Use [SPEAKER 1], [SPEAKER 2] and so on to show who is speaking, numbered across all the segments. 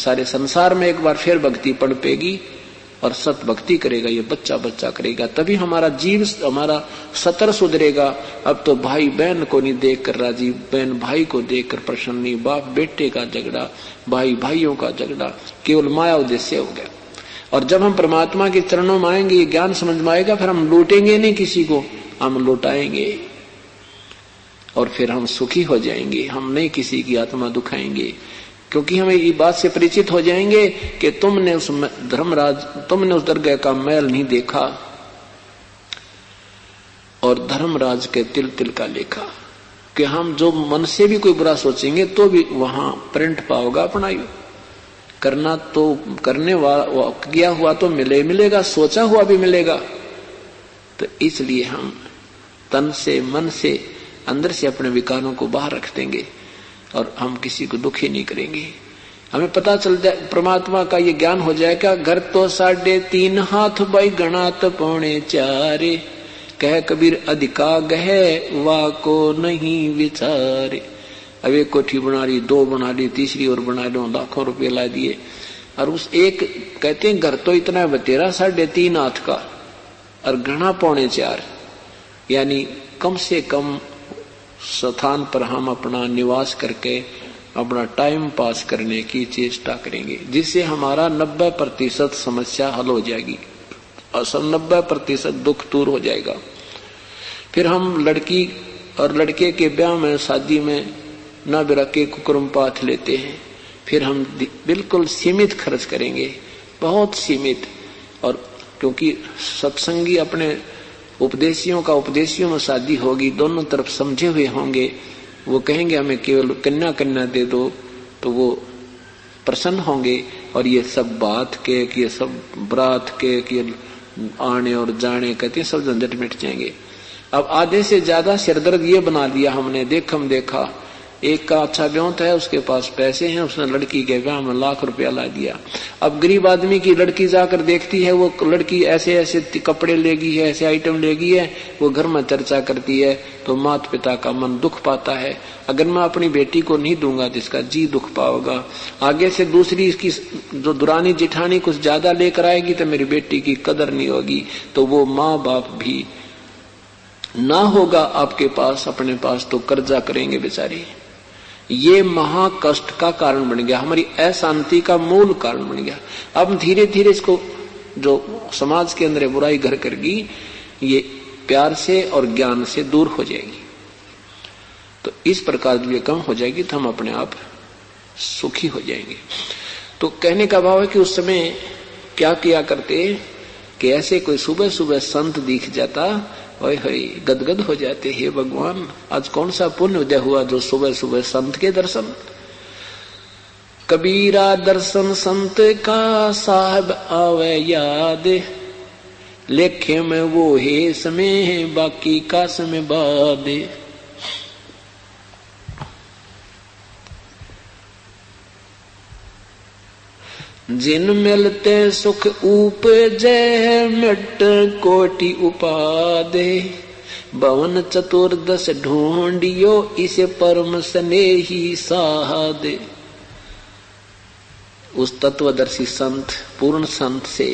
[SPEAKER 1] सारे संसार में एक बार फिर भक्ति पनपेगी और सत भक्ति करेगा, ये बच्चा बच्चा करेगा, तभी हमारा जीव, हमारा सतर सुधरेगा। अब तो भाई बहन को नहीं देख कर राजी, बहन भाई को देख कर प्रसन्न नहीं, बाप बेटे का झगड़ा, भाई भाइयों का झगड़ा, केवल माया उद्देश्य हो गया। और जब हम परमात्मा के चरणों में आएंगे, ये ज्ञान समझ में आएगा, फिर हम लूटेंगे नहीं किसी को, हम लौटाएंगे और फिर हम सुखी हो जाएंगे। हम नहीं किसी की आत्मा दुखाएंगे, क्योंकि हमें ये बात से परिचित हो जाएंगे कि तुमने उस धर्मराज, तुमने उस दरगाह का मैल नहीं देखा और धर्मराज के तिल तिल का लेखा। कि हम जो मन से भी कोई बुरा सोचेंगे तो भी वहां प्रिंट पाओगा अपना। करना तो करने वाला किया हुआ तो मिलेगा, सोचा हुआ भी मिलेगा। तो इसलिए हम तन से मन से अंदर से अपने विकारों को बाहर रख देंगे और हम किसी को दुखी नहीं करेंगे। हमें पता चल जाए, परमात्मा का ये ज्ञान हो जाएगा। घर तो 3.5 हाथ भाई गणात 4.25, कह कबीर अधिका गहे वा को नहीं विचारे। अब एक कोठी बना ली, 2 बना ली, तीसरी और बना लो, लाखों रुपए ला दिए। और उस एक कहते हैं घर तो इतना बतेरा 3.5 हाथ का और घना 4.25, यानी कम से कम स्थान पर हम अपना निवास करके अपना टाइम पास करने की चेष्टा करेंगे, जिससे हमारा 90% समस्या हल हो जाएगी और 90% दुख दूर हो जाएगा। फिर हम लड़की और लड़के के ब्याह में, शादी में न बिरके कुकर्म पाथ लेते हैं। फिर हम बिल्कुल सीमित खर्च करेंगे, बहुत सीमित। और क्योंकि सत्संगी अपने उपदेशियों का उपदेशियों में शादी होगी, दोनों तरफ समझे हुए होंगे, वो कहेंगे हमें केवल कन्या दे दो, तो वो प्रसन्न होंगे। और ये सब बात के, ये सब बरात के, आने और जाने कहते हैं, सब झंझट मिट जाएंगे। अब आधे से ज्यादा सिरदर्द ये बना दिया हमने, देखा एक का अच्छा ब्योंत है, उसके पास पैसे हैं, उसने लड़की के ब्याह में लाख रुपया ला दिया। अब गरीब आदमी की लड़की जाकर देखती है, वो लड़की ऐसे ऐसे कपड़े लेगी है, ऐसे आइटम लेगी है, वो घर में चर्चा करती है, तो माता पिता का मन दुख पाता है। अगर मैं अपनी बेटी को नहीं दूंगा तो इसका जी दुख पाओगा। आगे से दूसरी इसकी जो दुरानी जिठानी कुछ ज्यादा लेकर आएगी तो मेरी बेटी की कदर नहीं होगी। तो वो माँ बाप भी ना होगा आपके पास, अपने पास, तो कर्जा करेंगे बेचारे। ये महा कष्ट का कारण बन गया, हमारी अशांति का मूल कारण बन गया। अब धीरे धीरे इसको जो समाज के अंदर बुराई घर करगी, ये प्यार से और ज्ञान से दूर हो जाएगी। तो इस प्रकार जब ये कम हो जाएगी तो हम अपने आप सुखी हो जाएंगे। तो कहने का भाव है कि उस समय क्या किया करते कि ऐसे कोई सुबह सुबह संत दिख जाता, ओए होए गदगद हो जाते, हे भगवान आज कौन सा पुण्य उदय हुआ जो सुबह सुबह संत के दर्शन। कबीरा दर्शन संत का साहब आवे याद, लेखे में वो है समय बाकी का समय बाद। जिन मिलते सुख उपजे मिट कोटि उपादे, भवन चतुर्दश ढूंढियो इसे परम स्नेही साधे। उस तत्वदर्शी संत, पूर्ण संत से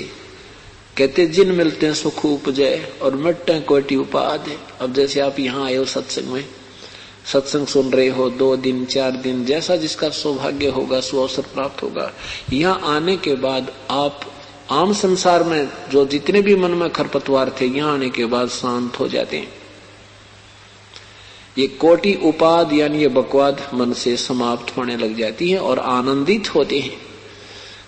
[SPEAKER 1] कहते जिन मिलते हैं सुख उपजे और मिटते कोटि उपादे। अब जैसे आप यहाँ आए हो सत्संग में, सत्संग सुन रहे हो, 2 दिन 4 दिन, जैसा जिसका सौभाग्य होगा, सुअवसर प्राप्त होगा। यहाँ आने के बाद आप आम संसार में जो जितने भी मन में खरपतवार थे, यहाँ आने के बाद शांत हो जाते हैं। ये कोटि उपाद यानी ये बकवाद मन से समाप्त होने लग जाती है और आनंदित होते हैं।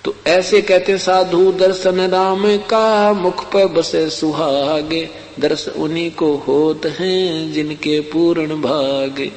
[SPEAKER 1] तो ऐसे कहते साधु दर्शन राम का, मुख पर बसे सुहागे, दर्श उन्हीं को होत हैं जिनके पूर्ण भागे।